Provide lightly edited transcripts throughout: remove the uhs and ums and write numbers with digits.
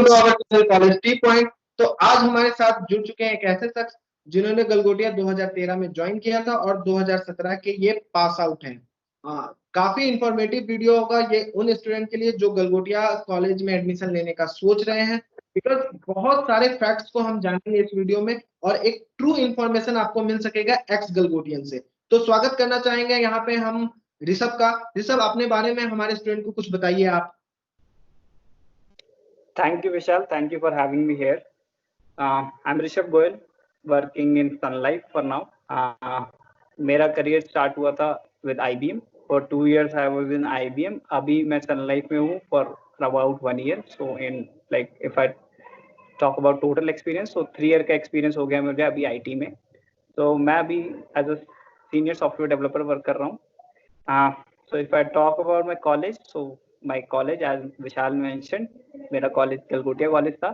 Welcome to our channel college T point. तो आज हमारे साथ जुड़ चुके हैं एक ऐसे शख्स जिन्होंने गलगोटिया 2013 में ज्वाइन किया था और 2017 के ये पास आउट हैं। काफी इंफॉर्मेटिव वीडियो होगा ये उन स्टूडेंट के लिए जो गलगोटिया कॉलेज में एडमिशन लेने का सोच रहे हैं, बिकॉज बहुत सारे फैक्ट्स को हम जानेंगे इस वीडियो में और एक ट्रू इंफॉर्मेशन आपको मिल सकेगा एक्स गलगोटियन से। तो स्वागत करना चाहेंगे यहाँ पे हम ऋषभ का। ऋषभ, अपने बारे में हमारे स्टूडेंट को कुछ बताइए आप। Thank you, Vishal. Thank you for having me here. I'm Rishabh Goyal, working in Sun Life for now. मेरा करियर स्टार्ट हुआ था with IBM. For 2 years I was in IBM. अभी मैं Sun Life में हूँ for about 1 year. So in like if I talk about total experience, so 3 year का experience हो गया मुझे अभी IT में. तो मैं अभी as a senior software developer work कर रहा हूँ. So if I talk about my college, so my college, as Vishal mentioned, मेरा कॉलेज गलगोटिया कॉलेज था।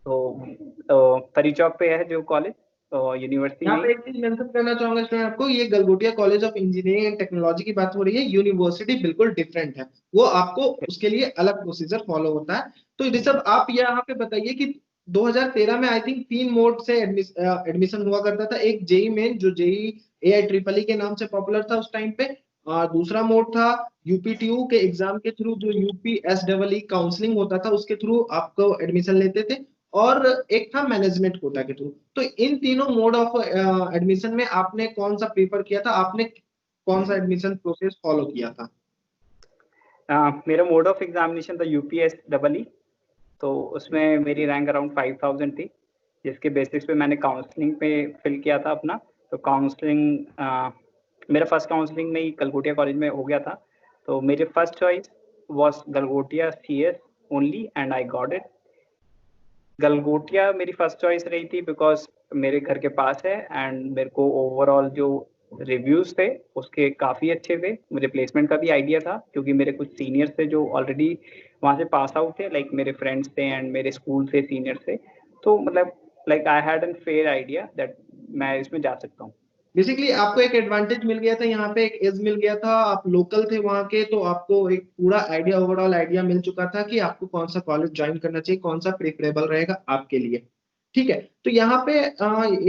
तो परी चौक पे है जो कॉलेज, तो यूनिवर्सिटी। यहाँ पे एक चीज मेंशन करना चाहूंगा स्टूडेंट आपको, ये Galgotia college of engineering and technology की बात हो रही है। यूनिवर्सिटी बिल्कुल डिफरेंट है, वो आपको उसके लिए अलग प्रोसीजर फॉलो होता है। तो ऋषभ, आप यहाँ पे बताइए कि 2013 में आई थिंक 3 मोड से एडमिशन हुआ करता था। एक जेई मेन जो जेई एआई ट्रिपल ई के नाम से पॉपुलर था उस टाइम पे, दूसरा मोड था यूपीटीयू के एग्जाम के थ्रू जो यूपीएसडब्ल्यू काउंसलिंग होता था उसके थ्रू आपको एडमिशन लेते थे, और एक था मैनेजमेंट कोटा के थ्रू। तो इन तीनों मोड ऑफ एडमिशन में आपने कौन सा प्रीफर किया था, आपने कौन सा एडमिशन प्रोसेस फॉलो किया था? मेरा मोड ऑफ एग्जामिनेशन था यूपीएसडब्ल्यू। तो उसमें मेरी रैंक अराउंड 5000 थी, जिसके बेसिस पे मैंने काउंसलिंग पे फिल किया था अपना। तो काउंसलिंग मेरा फर्स्ट काउंसलिंग में ही गलगोटिया कॉलेज में हो गया था। तो मेरी first choice was Galgotia CS only and I got it. Galgotia मेरी फर्स्ट चॉइस रही थी बिकॉज मेरे घर के पास है एंड मेरे को ओवरऑल जो रिव्यूज थे उसके काफ़ी अच्छे थे। मुझे प्लेसमेंट का भी आइडिया था क्योंकि मेरे कुछ सीनियर्स थे जो ऑलरेडी वहाँ से पास आउट थे, लाइक मेरे फ्रेंड्स थे एंड मेरे स्कूल से सीनियर्स थे। तो मतलब like I had an fair idea that मैं इसमें जा सकता हूँ। बेसिकली आपको एक एडवांटेज मिल गया था, यहाँ पे एक एज मिल गया था, आप लोकल थे वहाँ के, तो आपको एक पूरा आइडिया, ओवरऑल आइडिया मिल चुका था कि आपको कौन सा कॉलेज ज्वाइन करना चाहिए, कौन सा प्रेफरेबल रहेगा आपके लिए। ठीक है, तो यहाँ पे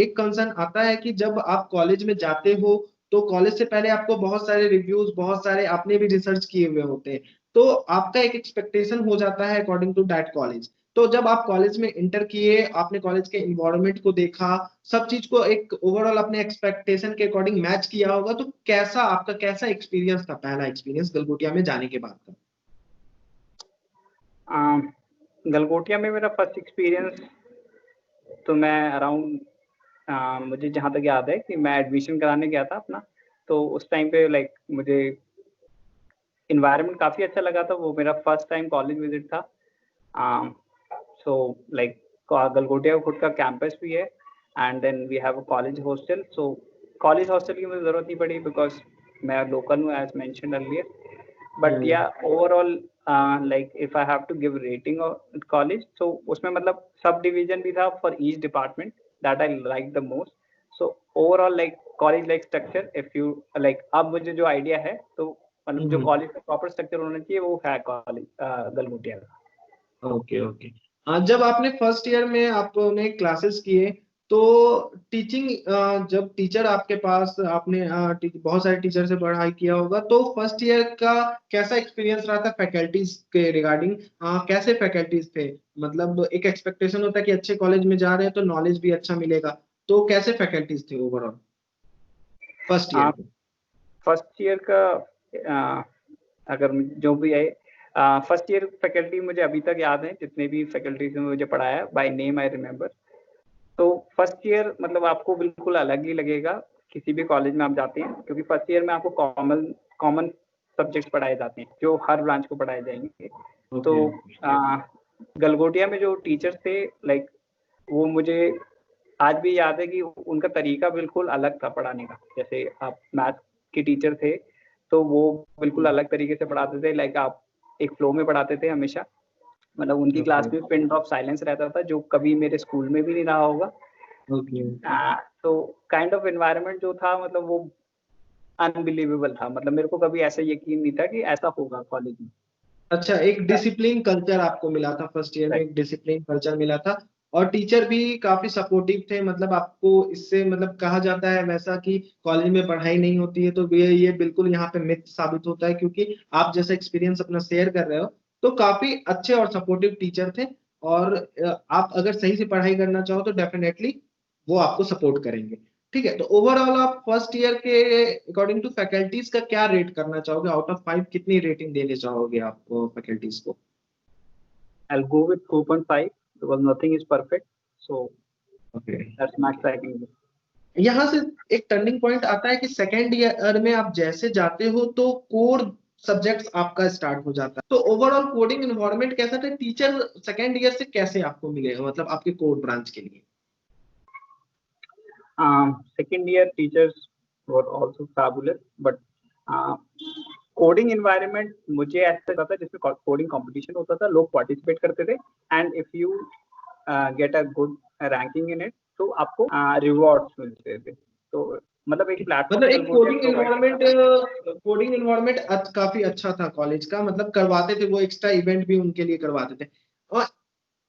एक कंसर्न आता है कि जब आप कॉलेज में जाते हो तो कॉलेज से पहले आपको बहुत सारे रिव्यूज, बहुत सारे आपने भी रिसर्च किए हुए होते हैं, तो आपका एक एक्सपेक्टेशन हो जाता है अकॉर्डिंग टू दैट कॉलेज। तो जब आप कॉलेज में इंटर किए, आपने कॉलेज के इन्वायरमेंट को देखा, सब चीज को एक ओवरऑल अपने एक्सपेक्टेशन के अकॉर्डिंग मैच किया होगा, तो कैसा आपका कैसा एक्सपीरियंस था, पहला एक्सपीरियंस गलगोटिया में जाने के बाद का? गलगोटिया में मेरा फर्स्ट एक्सपीरियंस तो मैं अराउंड मुझे जहाँ तक याद है कि मैं एडमिशन कराने गया था अपना। तो उस टाइम पे लाइक मुझे इन्वायरमेंट काफ़ी अच्छा लगा था। वो मेरा फर्स्ट टाइम कॉलेज विजिट था। सो लाइक गलगोटिया खुद का कैंपस भी है and then we have a college hostel. So college hostel की मुझे ज़रूरत नहीं पड़ी बिकॉज मैं लोकल हूँ as mentioned earlier. But yeah overall like if I have to give rating college, तो उसमें मतलब सब डिवीजन भी था for each department that I like the most. So overall like college like structure, if you like, अब मुझे जो idea है तो मतलब जो कॉलेज का प्रॉपर स्ट्रक्चर होना चाहिए वो है कॉलेज गलगोटिया का। Okay okay. जब आपने फर्स्ट ईयर में आपने क्लासेस किए तो टीचिंग, जब टीचर आपके पास, आपने बहुत सारे टीचर से पढ़ाई किया होगा, तो फर्स्ट ईयर का कैसा एक्सपीरियंस रहा था फैकल्टीज के रिगार्डिंग? कैसे फैकल्टीज थे? मतलब एक एक्सपेक्टेशन होता है कि अच्छे कॉलेज में जा रहे हैं तो नॉलेज भी अच्छा मिलेगा, तो कैसे फैकल्टीज थे ओवरऑल फर्स्ट ईयर में? फर्स्ट ईयर का अगर जो भी है, फर्स्ट ईयर फैकल्टी मुझे अभी तक याद है, जितने भी फैकल्टीज ने मुझे पढ़ाया बाय नेम आई रिमेम्बर। तो फर्स्ट ईयर मतलब आपको बिल्कुल अलग ही लगेगा किसी भी कॉलेज में आप जाते हैं, क्योंकि फर्स्ट ईयर में आपको कॉमन सब्जेक्ट्स पढ़ाए जाते हैं जो हर ब्रांच को पढ़ाए जाएंगे। तो गलगोटिया में जो टीचर्स थे लाइक वो मुझे आज भी याद है कि उनका तरीका बिल्कुल अलग था पढ़ाने का। जैसे आप मैथ के टीचर थे तो वो बिल्कुल अलग तरीके से पढ़ाते थे, लाइक आप एक फ्लो में पढ़ाते थे हमेशा। मतलब उनकी क्लास में पिन ड्रॉप साइलेंस रहता था जो कभी मेरे स्कूल में भी नहीं रहा होगा। तो काइंड ऑफ एनवायरनमेंट जो था मतलब वो अनबिलीवेबल था। मतलब मेरे को कभी ऐसा यकीन नहीं था कि ऐसा होगा कॉलेज में। अच्छा, एक डिसिप्लिन कल्चर आपको मिला था फर्स्ट ईयर में, राइट। एक डिसिप्लिन कल्चर मिला था, और टीचर भी काफी सपोर्टिव थे, मतलब आपको इससे मतलब कहा जाता है वैसा कि कॉलेज में पढ़ाई नहीं होती है, तो ये बिल्कुल यहाँ पे मिथ साबित होता है, क्योंकि आप जैसा एक्सपीरियंस अपना शेयर कर रहे हो, तो काफी अच्छे और सपोर्टिव टीचर थे। और आप अगर सही से पढ़ाई करना चाहो तो डेफिनेटली वो आपको सपोर्ट करेंगे। ठीक है, तो ओवरऑल आप फर्स्ट ईयर के अकॉर्डिंग टू फैकल्टीज का क्या रेट करना चाहोगे, आउट ऑफ 5 कितनी रेटिंग देने चाहोगे आप फैकल्टीज को? I'll go with 4.5 because nothing is perfect. So okay. that's max I can give. यहाँ से एक टर्निंग पॉइंट आता है कि सेकेंड ईयर में आप जैसे जाते हो तो कोर सब्जेक्ट्स आपका स्टार्ट हो जाता है, तो ओवरऑल कोडिंग एनवायरनमेंट कैसा था, टीचर सेकेंड ईयर से कैसे आपको मिले, मतलब आपके कोर ब्रांच के लिए? Second year teachers were also fabulous, but uh, coding environment मुझे ऐसा लगता था जिसमें कोडिंग कंपटीशन होता था, लोग पार्टिसिपेट करते थे, and if you get a good ranking in it तो आपको रिवॉर्ड्स मिलते थे। तो मतलब एक प्लेटफॉर्म मतलब एक गलगोटिया प्रोवाइड करता था। कोडिंग एनवायरनमेंट काफी अच्छा था कॉलेज का, मतलब करवाते थे वो, एक्स्ट्रा इवेंट भी उनके लिए करवाते थे। और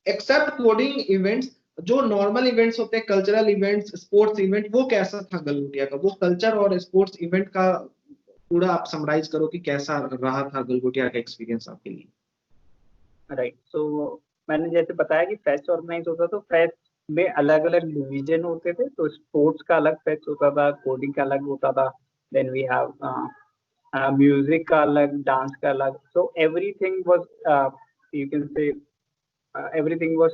एक्सेप्ट कोडिंग इवेंट्स, जो नॉर्मल इवेंट्स होते हैं, कल्चरल इवेंट्स, स्पोर्ट्स इवेंट, वो कैसा था गलगोटिया का, वो कल्चर और स्पोर्ट्स इवेंट का पूरा आप समराइज करो कि कैसा रहा था गलगोटिया का एक्सपीरियंस आपके लिए? राइट। सो मैंने जैसे बताया कि फेस्ट ऑर्गेनाइज होता तो फेस्ट में अलग अलग डिवीजन होते थे, तो स्पोर्ट्स का अलग फेस्ट होता था, कोडिंग का अलग होता था, देन वी हैव म्यूजिक का अलग, डांस का अलग। So everything was, you can say everything was,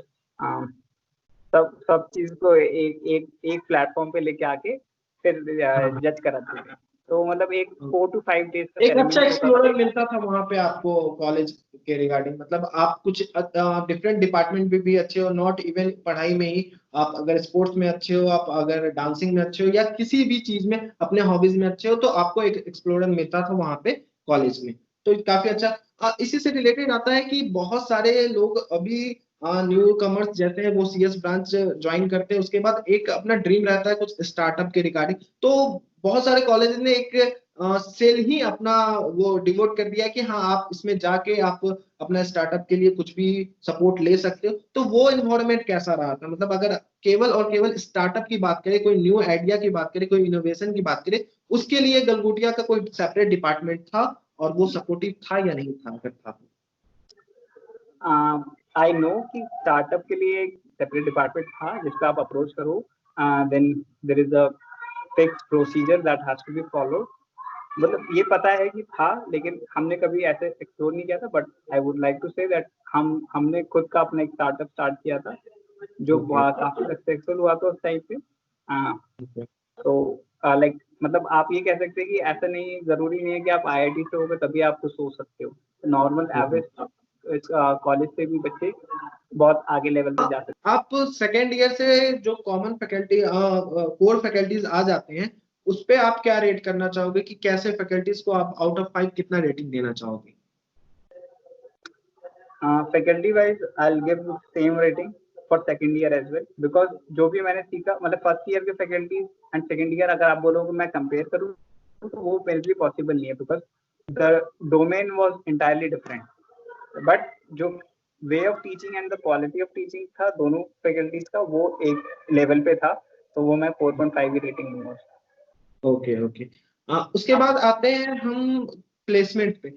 सब सब चीज को एक एक एक प्लेटफॉर्म पे लेके आके फिर हाँ, जज कराते थे। तो मतलब एक 4 to 5 days का एक अच्छा सेरेमनी होता था। एक्सप्लोरर मिलता था वहां पे आपको कॉलेज के रिगार्डिंग, मतलब आप कुछ डिफरेंट डिपार्टमेंट में भी अच्छे हो, नॉट इवन पढ़ाई में ही, आप अगर स्पोर्ट्स में अच्छे हो, आप अगर डांसिंग में अच्छे हो, या किसी भी चीज में अपने हॉबीज में अच्छे हो, तो आपको एक एक्सप्लोरर मिलता था वहां पे कॉलेज में। तो काफी अच्छा। इसी से रिलेटेड आता है कि बहुत सारे लोग अभी न्यू कमर्स जैसे हैं वो सीएस ब्रांच ज्वाइन करते हैं, उसके बाद एक अपना ड्रीम रहता है कुछ स्टार्टअप के रिगार्डिंग, तो बहुत सारे कॉलेज ने एक सेल ही अपना वो डिवोट कर दिया कि हाँ आप इसमें जाके आप अपना स्टार्टअप के लिए कुछ भी सपोर्ट ले सकते हो। तो वो इन्वायरमेंट कैसा रहा था, मतलब अगर केवल और केवल स्टार्टअप की बात करें, कोई न्यू आइडिया की बात करें, कोई इनोवेशन की बात करें, उसके लिए गलगोटिया का कोई सेपरेट डिपार्टमेंट था और वो सपोर्टिव था या नहीं था, अगर था तो? आई नो कि स्टार्टअप के लिए एक सेपरेट डिपार्टमेंट था जिस पे आप अप्रोच करो, then there is a fix procedure that has to be followed. मतलब ये पता है कि था, लेकिन हमने कभी ऐसे एक्सप्लोर नहीं किया था, but I would like to say that हमने खुद का अपना एक स्टार्टअप स्टार्ट किया था जो ओके। काफी सक्सेसफुल हुआ था उस टाइम पे। ओके। तो लाइक मतलब आप ये कह सकते हैं कि ऐसा नहीं, जरूरी नहीं है कि आप आईआईटी से होगे तभी आप कुछ सोच सकते हो। नॉर्मल एवरेज कॉलेज से भी बच्चे बहुत आगे लेवल पे जा सकते आप सेकेंड ईयर से जो कॉमन फैकल्टी कोर फैकल्टीज आ जाते हैं, उस पे आप क्या रेट करना चाहोगे, कि कैसे फैकल्टीज को आप आउट ऑफ 5 कितना रेटिंग देना चाहोगे? हैं। Faculty wise I will give same rating for second year as well, because जो भी मैंने सीखा, मतलब फर्स्ट ईयर के फैकल्टी एंड सेकंड ईयर अगर आप बोलोगे मैं कंपेयर करूँ तो वो मेरे लिए पॉसिबल नहीं है, because the domain was entirely different. But जो way of teaching and the quality of teaching था दोनों फैकल्टीज का, वो एक लेवल पे था, तो वो मैं 4.5 की रेटिंग दूंगा। ओके। ओके। उसके बाद आते हैं हम प्लेसमेंट पे।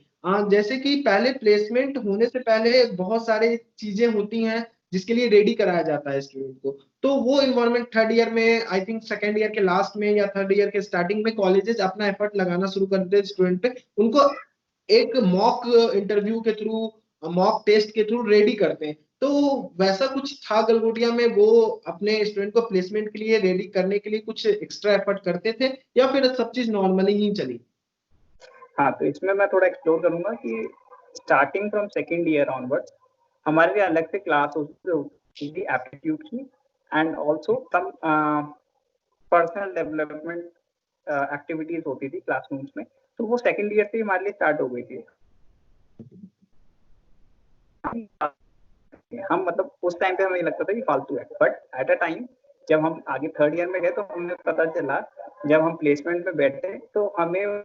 जैसे कि पहले प्लेसमेंट होने से पहले बहुत सारी चीजें होती हैं जिसके लिए रेडी कराया जाता है स्टूडेंट को, तो वो इन्वायरमेंट थर्ड ईयर में, आई थिंक सेकेंड ईयर के लास्ट में या थर्ड ईयर के स्टार्टिंग में कॉलेजेस अपना एफर्ट लगाना शुरू कर देते हैं स्टूडेंट पे, उनको एक मॉक इंटरव्यू के थ्रू, मॉक टेस्ट के थ्रू रेडी करते हैं। तो वैसा कुछ था गलगोटिया में, वो अपने स्टूडेंट को प्लेसमेंट के लिए रेडी करने के लिए कुछ एक्स्ट्रा एफर्ट करते थे, या फिर सब चीज नॉर्मली ही चली? हाँ, तो इसमें मैं थोड़ा एक्सप्लोर करूंगा कि starting from second year onwards हमारे लिए अलग से क्लास होती थी एप्टीट्यूड की, and also some personal development activities होती थी क्लासरूम्स में। तो वो सेकेंड ईयर से हमारे लिए स्टार्ट हो गई थी। हम मतलब उस टाइम पे हमें लगता था कि फालतू है, बट एट अ टाइम जब हम आगे थर्ड ईयर में गए तो हमें पता चला, जब हम प्लेसमेंट में बैठे तो हमें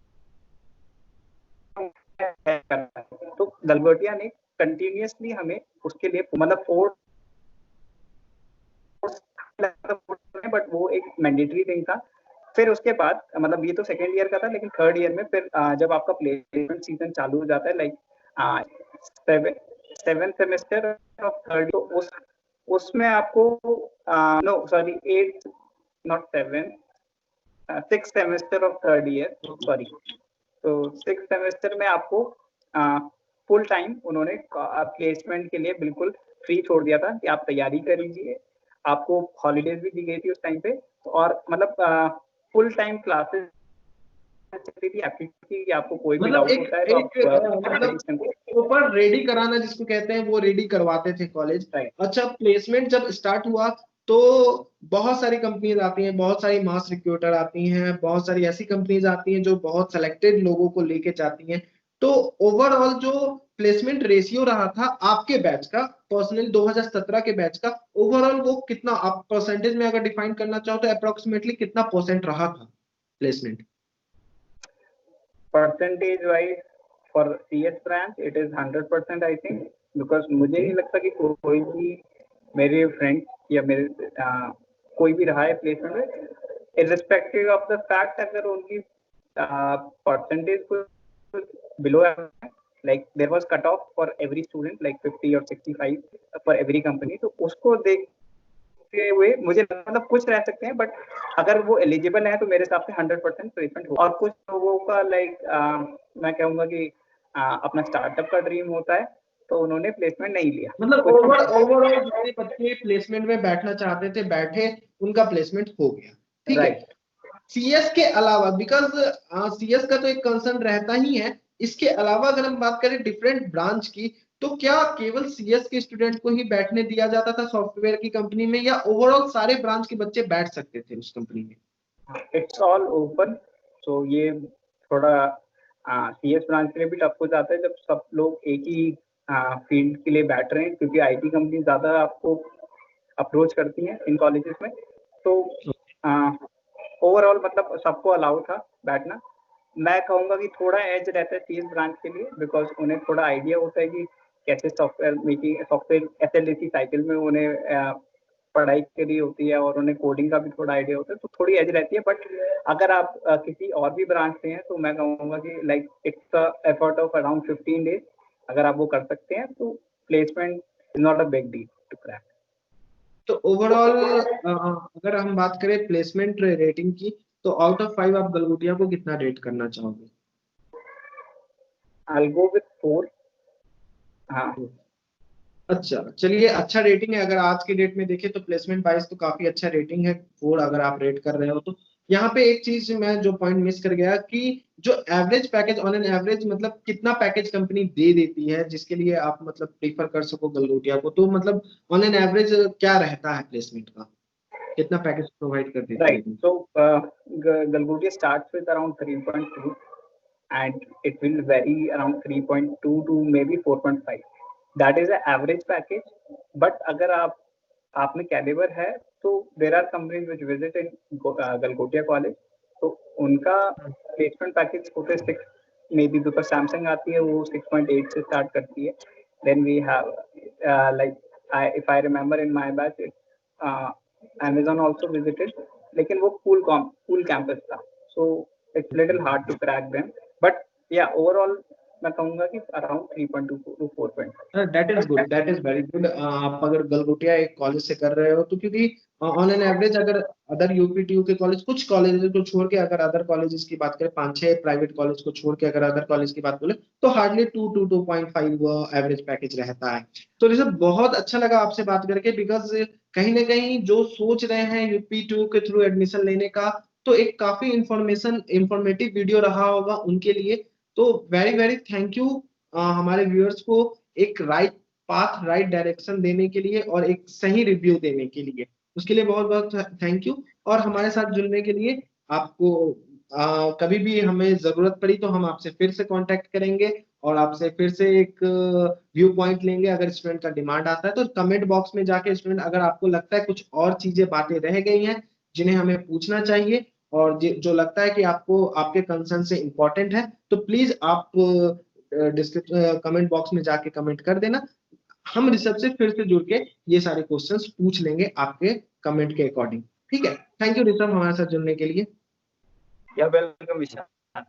तो गलगोटिया ने कंटिन्यूअसली हमें उसके लिए मतलब 4 बट वो एक मैंडेटरी थिंग था। फिर उसके बाद मतलब ये तो सेकेंड ईयर का था, लेकिन थर्ड ईयर में फिर जब आपका प्लेसमेंट सीजन चालू हो जाता है, like seven semester of third, तो उसमें आपको no sorry 8 not 7 6 semester of third year, sorry. तो 6 सेमेस्टर में आपको फुल टाइम उन्होंने प्लेसमेंट के लिए बिल्कुल फ्री छोड़ दिया था कि आप तैयारी कर लीजिए। आपको हॉलीडेज भी दी गई थी उस टाइम पे, और मतलब फुल टाइम क्लासेस थी एक्टिविटी कि आपको कोई भी मतलब डाउट होता है तो आप मतलब प्रॉपर रेडी कराना जिसको कहते हैं, वो रेडी करवाते थे कॉलेज। अच्छा, प्लेसमेंट जब स्टार्ट हुआ तो बहुत सारी कंपनीज आती हैं, बहुत सारी मास रिक्रूटर आती हैं, बहुत सारी ऐसी कंपनीज आती हैं जो बहुत सेलेक्टेड लोगों को लेके जाती हैं। तो ओवरऑल जो प्लेसमेंट रेशियो रहा था आपके बैच का, पर्सनली 2017 के बैच का, ओवरऑल वो कितना, आप परसेंटेज में अगर डिफाइन करना चाहो तो अप्रोक्सीमेटली कितना परसेंट रहा था placement? Percentage wise for CS branch it is 100% I think, because मुझे नहीं लगता कि कोई भी मेरे फ्रेंड या मेरे कोई भी रहा है प्लेसमेंट में, इररिस्पेक्टिव ऑफ द फैक्ट अगर उनकी परसेंटेज कुछ बिलो है, like there was cut off for every student like 50 or 65 for every company, तो उसको देखते हुए मुझे मतलब कुछ रह सकते हैं, बट अगर वो एलिजिबल है तो मेरे हिसाब से 100% प्लेसमेंट हो। और कुछ लोगों का लाइक मैं कहूँगा कि अपना स्टार्टअप का ड्रीम होता है, तो उन्होंने प्लेसमेंट नहीं लिया। मतलब ओवरऑल जितने बच्चे प्लेसमेंट में बैठना चाहते थे बैठे, उनका प्लेसमेंट हो गया, ठीक है। CS के अलावा, बिकॉज CS का तो एक कंसर्न रहता ही है, इसके अलावा अगर हम बात करें डिफरेंट ब्रांच की, तो क्या केवल CS के स्टूडेंट को ही बैठने दिया जाता था सॉफ्टवेयर की कंपनी में, या ओवरऑल सारे ब्रांच के बच्चे बैठ सकते थे उस कंपनी में? It's all open. तो ये थोड़ा CS ब्रांच के लिए भी टफ हो जाता है जब सब लोग एक ही फील्ड के लिए बैठ रहे हैं, क्योंकि IT कंपनी ज्यादा आपको अप्रोच करती हैं इन कॉलेजेस में। तो ओवरऑल मतलब सबको अलाउ था बैठना। मैं कहूँगा कि थोड़ा एज रहता है CS ब्रांच के लिए, बिकॉज उन्हें थोड़ा आइडिया होता है कि कैसे software making, software SLDC cycle में उन्हें पढ़ाई करी होती है, और उन्हें कोडिंग का भी थोड़ा आइडिया होता है, तो थोड़ी एज रहती है। बट अगर आप किसी और भी ब्रांच से हैं तो मैं कहूँगा कि like it's a effort of around 15 days, अगर आप वो कर सकते हैं तो placement is not a big deal to crack. तो ओवरऑल अगर हम बात करें प्लेसमेंट रेटिंग की, तो आउट ऑफ 5 आप गलगोटिया को कितना रेट करना चाहोगे? I'll go with 4। हाँ, अच्छा, चलिए, अच्छा रेटिंग है। अगर आज के डेट में देखें तो प्लेसमेंट वाइज तो काफी अच्छा रेटिंग है, 4 अगर आप रेट कर रहे हो तो। यहाँ पे एक चीज मैं जो पॉइंट मिस कर गया कि जो average package, on an average मतलब कितना पैकेज कंपनी दे देती है जिसके लिए आप मतलब प्रीफर कर सको गलगोटिया को, तो मतलब ऑन एन एवरेज क्या रहता है प्लेसमेंट का, कितना पैकेज प्रोवाइड कर देती है? right. So Galgotia starts with around 3.2 and it will vary around 3.2 to maybe 4.5. That is the average package. But अगर आप में कैलिबर है तो there are companies which visit in Galgotia college, तो उनका प्लेसमेंट पैकेज होते हैं 6, मे बी बिकॉज सैमसंग आती है वो 6.8 से स्टार्ट करती है। Then we have like if I remember in my batch Amazon also visited, लेकिन वो cool campus था, so it's little hard to crack them, but yeah overall मैं कहूँगा कि around 3.2 to 4.5। That is good, that is very good. आप अगर गलगोटिया एक college से कर रहे हो तो, क्योंकि ऑन एन एवरेज अगर अदर यूपीटीयू के कॉलेज, कुछ कॉलेजेस को छोड़ के अगर अदर कॉलेजेस की बात करें, 5-6 प्राइवेट कॉलेज को छोड़ के अगर अदर कॉलेज की बात बोले तो हार्डली 2 to 2.5 एवरेज पैकेज रहता है। तो ऋषभ, बहुत अच्छा लगा आपसे बात करके, बिकॉज कहीं ना कहीं जो सोच रहे हैं यूपीटीयू के थ्रू एडमिशन लेने का, तो एक काफी इंफॉर्मेटिव वीडियो रहा होगा उनके लिए। तो वेरी वेरी थैंक यू हमारे व्यूअर्स को एक राइट पाथ, राइट डायरेक्शन देने के लिए और एक सही रिव्यू देने के लिए, उसके लिए बहुत बहुत थैंक यू। और हमारे साथ जुड़ने के लिए आपको कभी भी हमें जरूरत पड़ी तो हम आपसे फिर से कांटेक्ट करेंगे और आपसे फिर से एक व्यू पॉइंट लेंगे। अगर स्टूडेंट का डिमांड आता है तो कमेंट बॉक्स में जाके स्टूडेंट, अगर आपको लगता है कुछ और चीजें बातें रह गई हैं जिन्हें हमें पूछना चाहिए और जो लगता है कि आपको आपके कंसर्न से इंपॉर्टेंट है, तो प्लीज आप कमेंट बॉक्स में जाके कमेंट कर देना। हम ऋषभ से फिर से जुड़ के ये सारे क्वेश्चंस पूछ लेंगे आपके कमेंट के अकॉर्डिंग। ठीक है, थैंक यू ऋषभ हमारे साथ जुड़ने के लिए। या वेलकम विशाल।